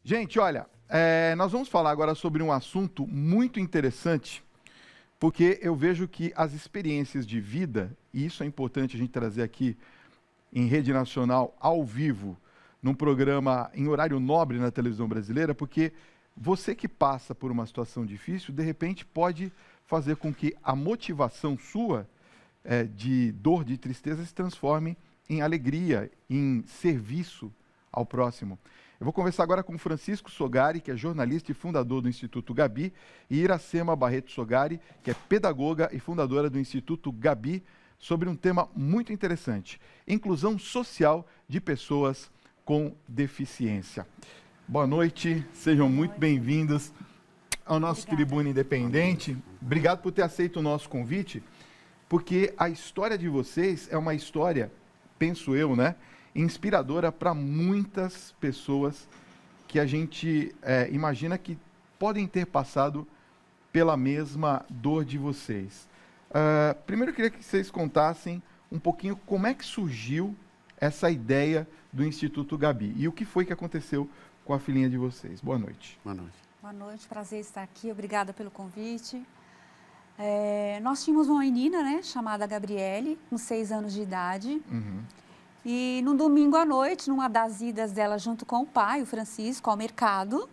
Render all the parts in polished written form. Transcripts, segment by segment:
Gente, olha, nós vamos falar agora sobre um assunto muito interessante, porque eu vejo que as experiências de vida, e isso é importante a gente trazer aqui em rede nacional, ao vivo, num programa em horário nobre na televisão brasileira, porque você que passa por uma situação difícil, de repente pode fazer com que a motivação sua de dor, de tristeza, se transforme em alegria, em serviço ao próximo. Eu vou conversar agora com Francisco Sogari, que é jornalista e fundador do Instituto Gabi, e Iracema Barreto Sogari, que é pedagoga e fundadora do Instituto Gabi, sobre um tema muito interessante: inclusão social de pessoas com deficiência. Boa noite, sejam muito bem-vindos ao nosso Tribuna Independente. Obrigado por ter aceito o nosso convite, porque a história de vocês é uma história, penso eu, né, inspiradora para muitas pessoas que a gente imagina que podem ter passado pela mesma dor de vocês. Primeiro eu queria que vocês contassem um pouquinho como é que surgiu essa ideia do Instituto Gabi e o que foi que aconteceu com a filhinha de vocês. Boa noite. Boa noite. Boa noite, prazer estar aqui, obrigada pelo convite. Nós tínhamos uma menina, né, chamada Gabriele, com 6 anos de idade. E no domingo à noite, numa das idas dela junto com o pai, o Francisco, ao mercado,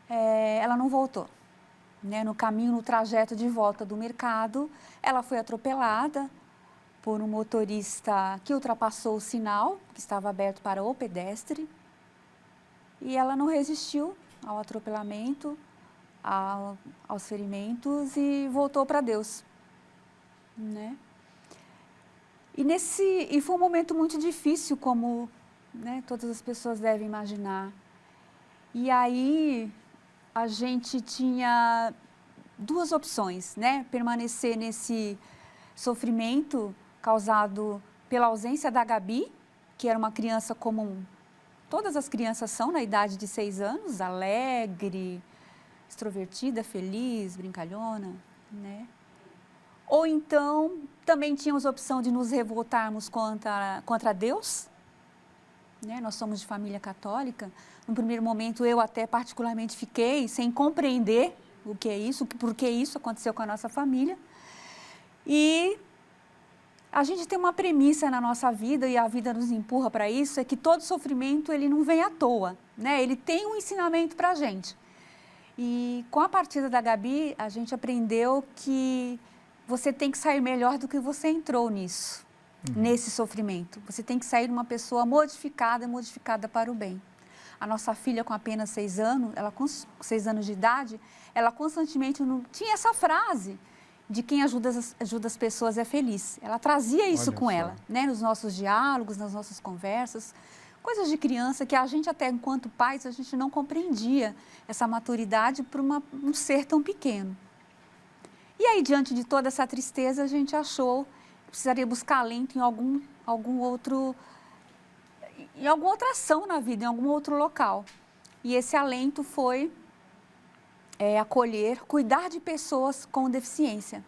ela não voltou. Né? No caminho, no trajeto de volta do mercado, ela foi atropelada por um motorista que ultrapassou o sinal, que estava aberto para o pedestre. E ela não resistiu ao atropelamento, aos ferimentos e voltou para Deus. Né? E foi um momento muito difícil, como, né, todas as pessoas devem imaginar. E aí a gente tinha 2 opções, né? Permanecer nesse sofrimento causado pela ausência da Gabi, que era uma criança comum. Todas as crianças são na idade de 6 anos, alegre, extrovertida, feliz, brincalhona, né? Ou então, também tínhamos a opção de nos revoltarmos contra Deus. Né? Nós somos de família católica. No primeiro momento, eu até particularmente fiquei sem compreender o que é isso, por que isso aconteceu com a nossa família. E a gente tem uma premissa na nossa vida, e a vida nos empurra para isso, é que todo sofrimento ele não vem à toa. Né? Ele tem um ensinamento para a gente. E com a partida da Gabi, a gente aprendeu que você tem que sair melhor do que você entrou nisso, nesse sofrimento. Você tem que sair uma pessoa modificada para o bem. A nossa filha, com apenas 6 anos, ela com 6 anos de idade, ela constantemente tinha essa frase de quem ajuda as pessoas é feliz. Ela trazia isso com ela, né? Nos nossos diálogos, nas nossas conversas, coisas de criança que a gente até enquanto pais, a gente não compreendia essa maturidade para um ser tão pequeno. E aí, diante de toda essa tristeza, a gente achou que precisaria buscar alento em alguma outra ação na vida, em algum outro local. E esse alento foi acolher, cuidar de pessoas com deficiência.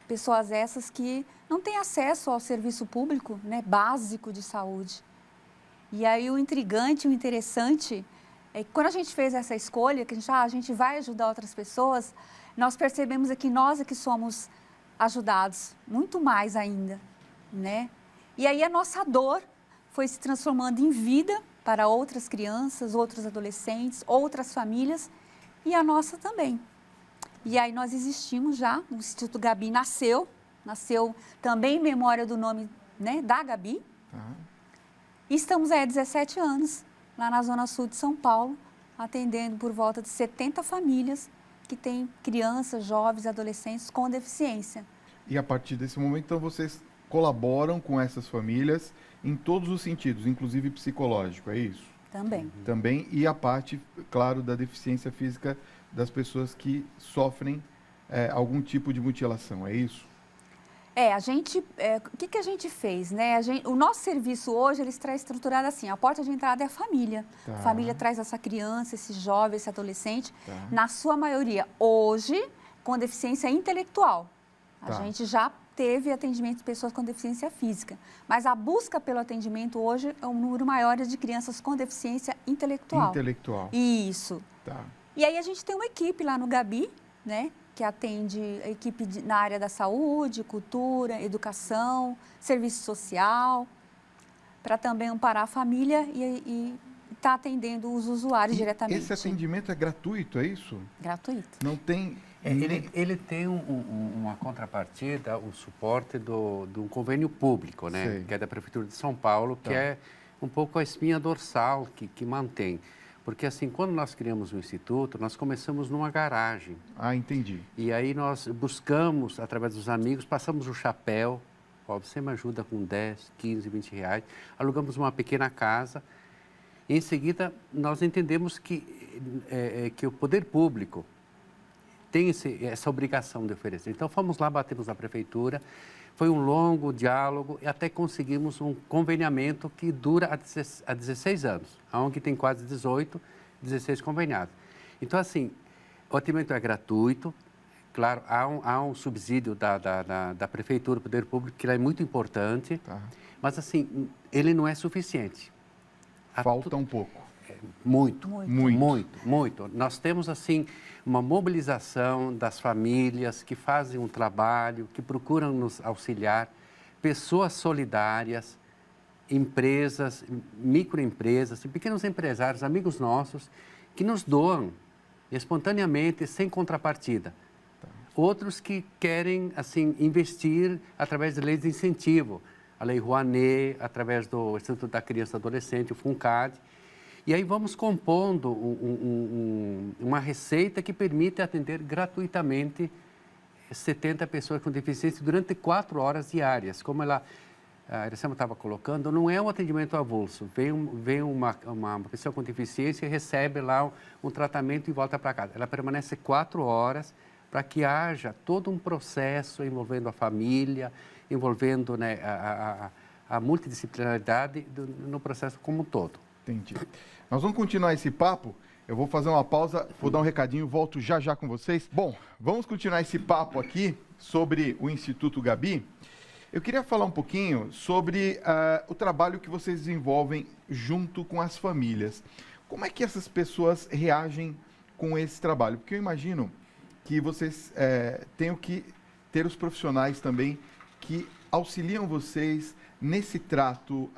Pessoas essas que não têm acesso ao serviço público, né, básico de saúde. E aí o intrigante, o interessante, é que quando a gente fez essa escolha, que a gente vai ajudar outras pessoas, nós percebemos que nós é que somos ajudados, muito mais ainda, né? E aí a nossa dor foi se transformando em vida para outras crianças, outros adolescentes, outras famílias e a nossa também. E aí nós existimos já, o Instituto Gabi nasceu também em memória do nome, né, da Gabi. E estamos aí há 17 anos, lá na Zona Sul de São Paulo, atendendo por volta de 70 famílias que têm crianças, jovens, adolescentes com deficiência. E a partir desse momento, então, vocês colaboram com essas famílias em todos os sentidos, inclusive psicológico, é isso? Também. Também, e a parte, claro, da deficiência física das pessoas que sofrem algum tipo de mutilação, é isso? O que a gente fez, né? O nosso serviço hoje, ele está estruturado assim, a porta de entrada é a família. Tá. A família traz essa criança, esse jovem, esse adolescente, na sua maioria, hoje, com deficiência intelectual. A gente já teve atendimento de pessoas com deficiência física, mas a busca pelo atendimento hoje é um número maior de crianças com deficiência intelectual. Intelectual. Isso. Tá. E aí a gente tem uma equipe lá no Gabi, né, que atende a equipe na área da saúde, cultura, educação, serviço social, para também amparar a família e está atendendo os usuários diretamente. Esse atendimento é gratuito, é isso? Gratuito. Não tem... Ele tem uma contrapartida, o suporte de um convênio público, né? Sei. Que é da Prefeitura de São Paulo, que é um pouco a espinha dorsal que mantém. Porque, assim, quando nós criamos o Instituto, nós começamos numa garagem. Ah, entendi. E aí nós buscamos, através dos amigos, passamos o chapéu, ó, você me ajuda com 10, 15, 20 reais, alugamos uma pequena casa. E, em seguida, nós entendemos que o poder público tem essa obrigação de oferecer. Então, fomos lá, batemos na prefeitura, foi um longo diálogo e até conseguimos um conveniamento que dura há 16 anos. A ONG tem quase 18, 16 conveniados. Então, assim, o atendimento é gratuito, claro, há um subsídio da prefeitura, do poder público, que é muito importante, mas, assim, ele não é suficiente. Falta um pouco. Muito. Nós temos, assim, uma mobilização das famílias que fazem um trabalho, que procuram nos auxiliar, pessoas solidárias, empresas, microempresas, pequenos empresários, amigos nossos, que nos doam espontaneamente, sem contrapartida. Outros que querem, assim, investir através de leis de incentivo, a Lei Rouanet, através do Instituto da Criança e Adolescente, o FUNCAD. E aí vamos compondo uma receita que permite atender gratuitamente 70 pessoas com deficiência durante 4 horas diárias. Como a Iracema estava colocando, não é um atendimento avulso. Vem uma pessoa com deficiência e recebe lá um tratamento e volta para casa. Ela permanece 4 horas para que haja todo um processo envolvendo a família, envolvendo, né, a multidisciplinaridade no processo como um todo. Entendi. Nós vamos continuar esse papo. Eu vou fazer uma pausa, vou dar um recadinho, volto já já com vocês. Bom, vamos continuar esse papo aqui sobre o Instituto Gabi. Eu queria falar um pouquinho sobre o trabalho que vocês desenvolvem junto com as famílias. Como é que essas pessoas reagem com esse trabalho? Porque eu imagino que vocês tenham que ter os profissionais também que auxiliam vocês nesse trato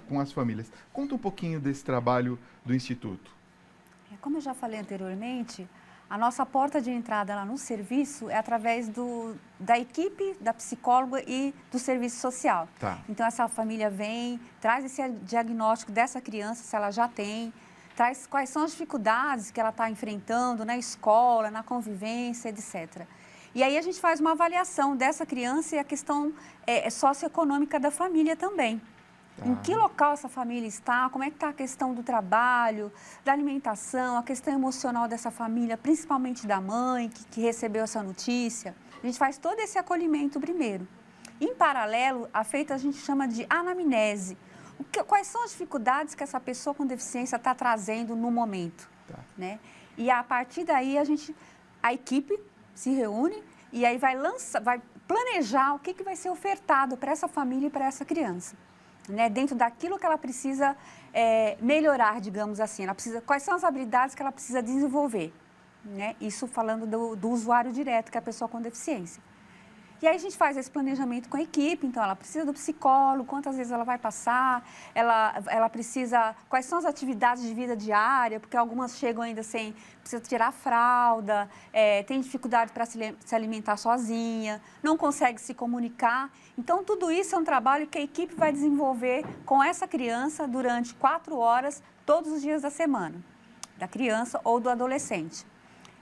com as famílias. Conta um pouquinho desse trabalho do Instituto. Como eu já falei anteriormente, a nossa porta de entrada lá no serviço é através da equipe, da psicóloga e do serviço social. Tá. Então, essa família vem, traz esse diagnóstico dessa criança, se ela já tem, traz quais são as dificuldades que ela está enfrentando na escola, na convivência, etc. E aí a gente faz uma avaliação dessa criança e a questão socioeconômica da família também. Tá. Em que local essa família está, como é que está a questão do trabalho, da alimentação, a questão emocional dessa família, principalmente da mãe que recebeu essa notícia. A gente faz todo esse acolhimento primeiro. Em paralelo, a gente chama de anamnese. Quais são as dificuldades que essa pessoa com deficiência está trazendo no momento? Tá. Né? E a partir daí a equipe se reúne e aí vai planejar o que vai ser ofertado para essa família e para essa criança, né? Dentro daquilo que ela precisa melhorar, digamos assim. Quais são as habilidades que ela precisa desenvolver, né? Isso falando do usuário direto, que é a pessoa com deficiência. E aí a gente faz esse planejamento com a equipe, então ela precisa do psicólogo, quantas vezes ela vai passar, ela precisa, quais são as atividades de vida diária, porque algumas chegam ainda precisa tirar a fralda, tem dificuldade para se alimentar sozinha, não consegue se comunicar. Então, tudo isso é um trabalho que a equipe vai desenvolver com essa criança durante 4 horas, todos os dias da semana, da criança ou do adolescente.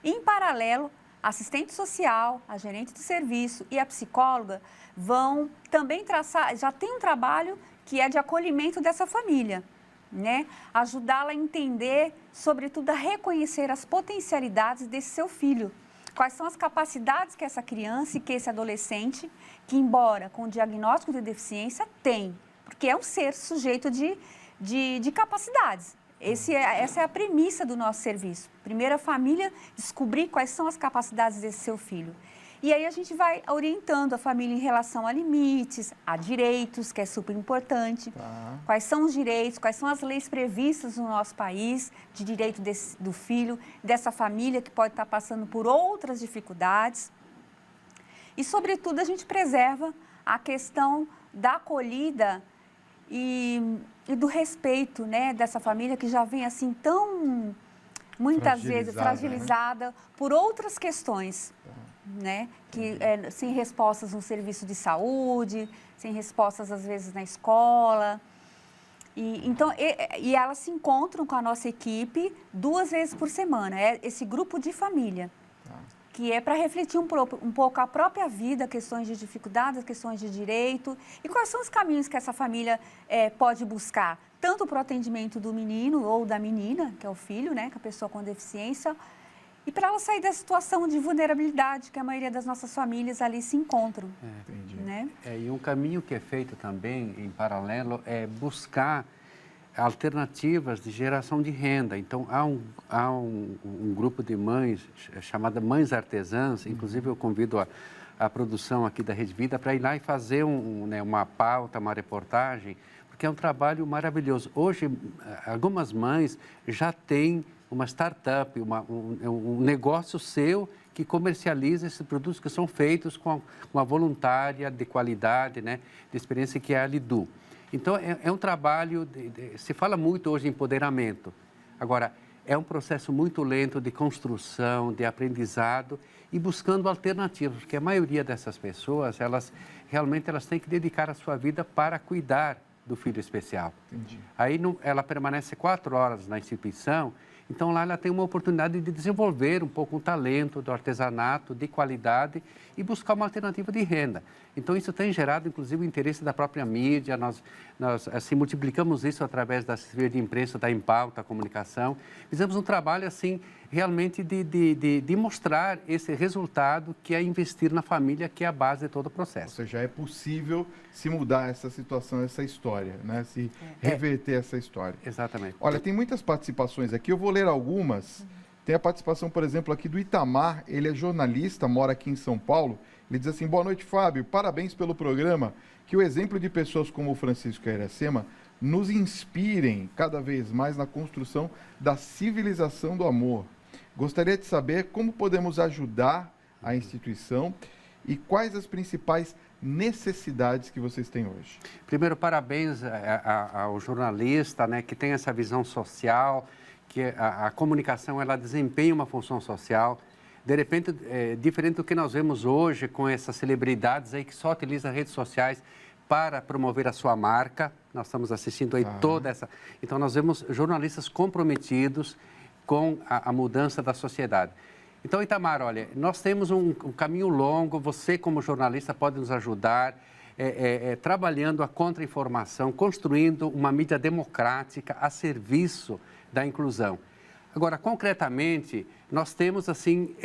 Em paralelo, a assistente social, a gerente do serviço e a psicóloga vão também traçar, já tem um trabalho que é de acolhimento dessa família, né? Ajudá-la a entender, sobretudo, a reconhecer as potencialidades desse seu filho. Quais são as capacidades que essa criança e que esse adolescente, que embora com o diagnóstico de deficiência, tem, porque é um ser sujeito de capacidades. Essa é a premissa do nosso serviço. Primeiro, a família descobrir quais são as capacidades desse seu filho. E aí a gente vai orientando a família em relação a limites, a direitos, que é super importante. Quais são os direitos, quais são as leis previstas no nosso país de direito do filho, dessa família que pode estar passando por outras dificuldades. E, sobretudo, a gente preserva a questão da acolhida e do respeito, né, dessa família que já vem assim tão, muitas vezes, fragilizada por outras questões. Né? Sem respostas no serviço de saúde, sem respostas, às vezes, na escola. E elas se encontram com a nossa equipe 2 vezes por semana. É esse grupo de família, que é para refletir um pouco a própria vida, questões de dificuldades, questões de direito, e quais são os caminhos que essa família pode buscar, tanto para o atendimento do menino ou da menina, que é o filho, né, que é a pessoa com deficiência, e para ela sair da situação de vulnerabilidade que a maioria das nossas famílias ali se encontram. Entendi. Né? E um caminho que é feito também, em paralelo, é buscar alternativas de geração de renda. Então, há um grupo de mães, chamada Mães Artesãs, inclusive eu convido a produção aqui da Rede Vida para ir lá e fazer uma pauta, uma reportagem, porque é um trabalho maravilhoso. Hoje, algumas mães já têm uma startup, um negócio seu que comercializa esses produtos que são feitos com uma voluntária de qualidade, né, de experiência, que é a Lidu. Então, é um trabalho, se fala muito hoje em empoderamento. Agora, é um processo muito lento de construção, de aprendizado e buscando alternativas, porque a maioria dessas pessoas, elas têm que dedicar a sua vida para cuidar do filho especial. Entendi. Aí ela permanece 4 horas na instituição. Então, lá ela tem uma oportunidade de desenvolver um pouco o talento do artesanato de qualidade e buscar uma alternativa de renda. Então, isso tem gerado, inclusive, o interesse da própria mídia. Nós assim, multiplicamos isso através da assessoria de imprensa, da Empauta Comunicação. Fizemos um trabalho, assim, realmente de mostrar esse resultado, que é investir na família, que é a base de todo o processo. Ou seja, é possível se mudar essa situação, essa história, né? Se reverter essa história. Exatamente. Olha, tem muitas participações aqui, eu vou ler algumas. Tem a participação, por exemplo, aqui do Itamar, ele é jornalista, mora aqui em São Paulo. Ele diz assim: boa noite, Fábio, parabéns pelo programa, que o exemplo de pessoas como o Francisco Iracema nos inspirem cada vez mais na construção da civilização do amor. Gostaria de saber como podemos ajudar a instituição e quais as principais necessidades que vocês têm hoje. Primeiro, parabéns ao jornalista, né, que tem essa visão social, que a comunicação ela desempenha uma função social. De repente, diferente do que nós vemos hoje com essas celebridades aí que só utilizam redes sociais para promover a sua marca. Nós estamos assistindo aí toda essa... Então, nós vemos jornalistas comprometidos com a mudança da sociedade. Então, Itamar, olha, nós temos um caminho longo, você como jornalista pode nos ajudar trabalhando a contra-informação, construindo uma mídia democrática a serviço da inclusão. Agora, concretamente, nós temos, assim,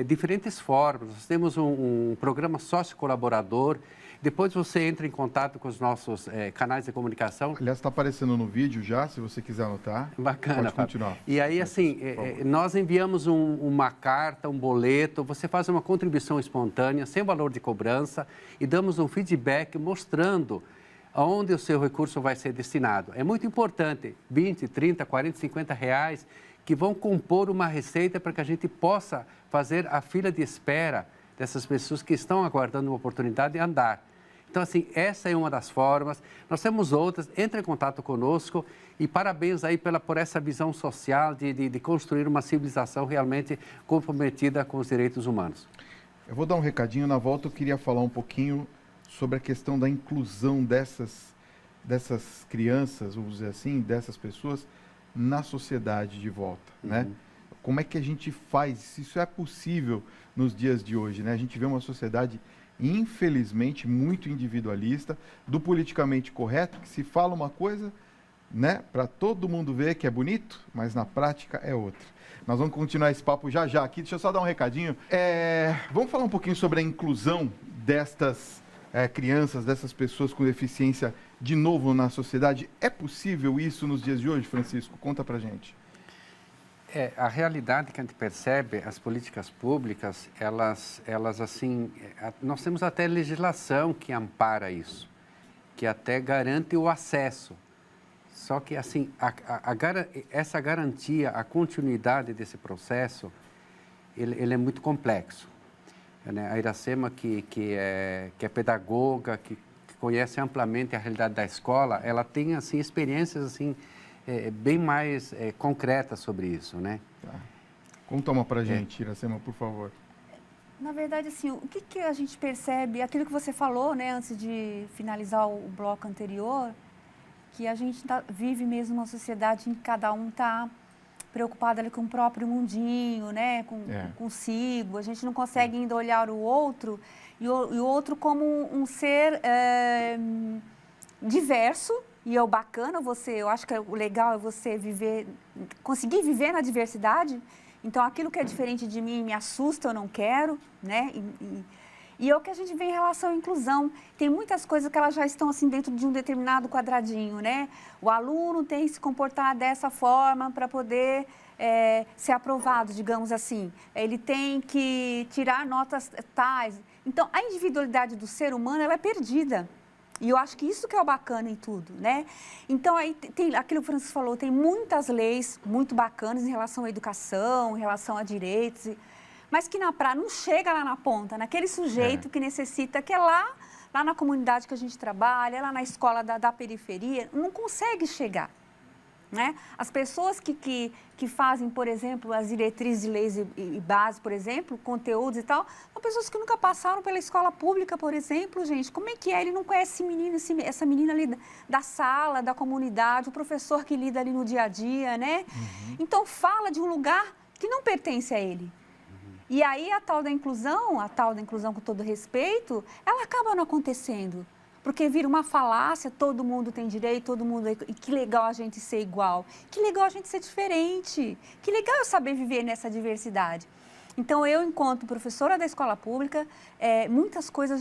diferentes formas. Nós temos um programa sócio-colaborador. Depois você entra em contato com os nossos canais de comunicação. Aliás, está aparecendo no vídeo já, se você quiser anotar. Bacana, pode continuar. E aí, assim, nós enviamos uma carta, um boleto, você faz uma contribuição espontânea, sem valor de cobrança, e damos um feedback mostrando aonde o seu recurso vai ser destinado. É muito importante, 20, 30, 40, 50 reais, que vão compor uma receita para que a gente possa fazer a fila de espera dessas pessoas que estão aguardando uma oportunidade de andar. Então, assim, essa é uma das formas. Nós temos outras. Entre em contato conosco e parabéns aí por essa visão social de construir uma civilização realmente comprometida com os direitos humanos. Eu vou dar um recadinho. Na volta, eu queria falar um pouquinho sobre a questão da inclusão dessas crianças, vamos dizer assim, dessas pessoas na sociedade de volta, né? Como é que a gente faz? Isso é possível nos dias de hoje, né? A gente vê uma sociedade, infelizmente, muito individualista, do politicamente correto, que se fala uma coisa, né, para todo mundo ver que é bonito, mas na prática é outra. Nós vamos continuar esse papo já aqui. Deixa eu só dar um recadinho. Vamos falar um pouquinho sobre a inclusão destas crianças, dessas pessoas com deficiência, de novo na sociedade. É possível isso nos dias de hoje, Francisco? Conta pra gente. A realidade que a gente percebe, as políticas públicas, elas assim, nós temos até legislação que ampara isso, que até garante o acesso. Só que, assim, essa garantia, a continuidade desse processo, ele é muito complexo. Né? A Iracema, que é pedagoga, que conhece amplamente a realidade da escola, ela tem, assim, experiências, assim, bem mais concretas sobre isso, né? Tá. Conta uma pra gente, Iracema, por favor. Na verdade, assim, o que a gente percebe, aquilo que você falou, né, antes de finalizar o bloco anterior, que a gente vive mesmo uma sociedade em que cada um está preocupado ali com o próprio mundinho, né, consigo. A gente não consegue ainda olhar o outro e o outro como um ser diverso. E é o bacana eu acho que o legal é você conseguir viver na diversidade. Então, aquilo que é diferente de mim me assusta, eu não quero, né? E é o que a gente vê em relação à inclusão. Tem muitas coisas que elas já estão assim dentro de um determinado quadradinho, né? O aluno tem que se comportar dessa forma para poder ser aprovado, digamos assim. Ele tem que tirar notas tais. Então, a individualidade do ser humano, ela é perdida. E eu acho que isso que é o bacana em tudo, né? Então, aí tem aquilo que o Francisco falou, tem muitas leis muito bacanas em relação à educação, em relação a direitos, mas que na praia não chega lá na ponta, naquele sujeito que necessita, que é lá na comunidade que a gente trabalha, lá na escola da periferia, não consegue chegar. Né? As pessoas que fazem, por exemplo, as diretrizes de leis e base, por exemplo, conteúdos e tal, são pessoas que nunca passaram pela escola pública, por exemplo, gente. Como é que é? Ele não conhece esse menino, essa menina ali da sala, da comunidade, o professor que lida ali no dia a dia, né? Uhum. Então, fala de um lugar que não pertence a ele. Uhum. E aí, a tal da inclusão com todo respeito, ela acaba não acontecendo. Porque vira uma falácia, todo mundo tem direito, todo mundo... E que legal a gente ser igual, que legal a gente ser diferente, que legal eu saber viver nessa diversidade. Então, eu, enquanto professora da escola pública, muitas coisas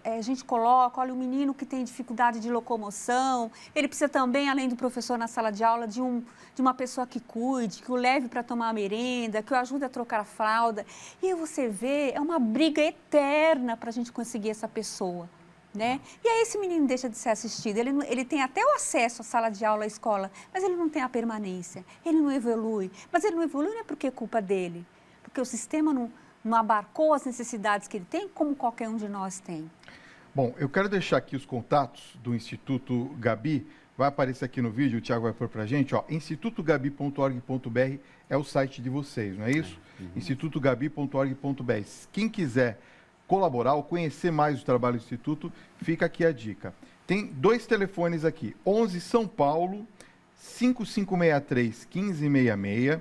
a gente coloca, olha, o menino que tem dificuldade de locomoção, ele precisa também, além do professor na sala de aula, de uma pessoa que cuide, que o leve para tomar a merenda, que o ajude a trocar a fralda. E aí você vê, é uma briga eterna para a gente conseguir essa pessoa. Né? E aí esse menino deixa de ser assistido, ele tem até o acesso à sala de aula, à escola, mas ele não tem a permanência, ele não evolui. Mas ele não evolui não é porque é culpa dele, porque o sistema não abarcou as necessidades que ele tem, como qualquer um de nós tem. Bom, eu quero deixar aqui os contatos do Instituto Gabi, vai aparecer aqui no vídeo, o Thiago vai pôr pra gente, ó, institutogabi.org.br é o site de vocês, não é isso? Uhum. institutogabi.org.br. Quem quiser colaborar ou conhecer mais o trabalho do Instituto, fica aqui a dica. Tem 2 telefones aqui, 11 São Paulo, 5563-1566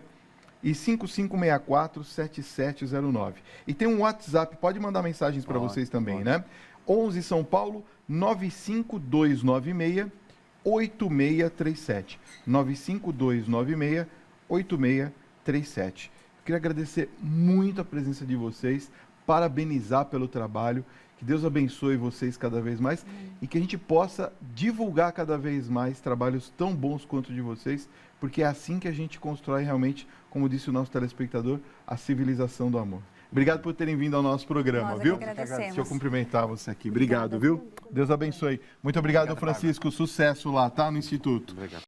e 5564-7709. E tem um WhatsApp, pode mandar mensagens para vocês também, né? 11 São Paulo, 95296-8637. 95296-8637. Queria agradecer muito a presença de vocês, parabenizar pelo trabalho, que Deus abençoe vocês cada vez mais e que a gente possa divulgar cada vez mais trabalhos tão bons quanto o de vocês, porque é assim que a gente constrói realmente, como disse o nosso telespectador, a civilização do amor. Obrigado por terem vindo ao nosso programa, viu? Deixa eu cumprimentar você aqui. Obrigado, viu? Deus abençoe. Muito obrigado, Francisco. Sucesso lá, tá? No Instituto. Obrigado.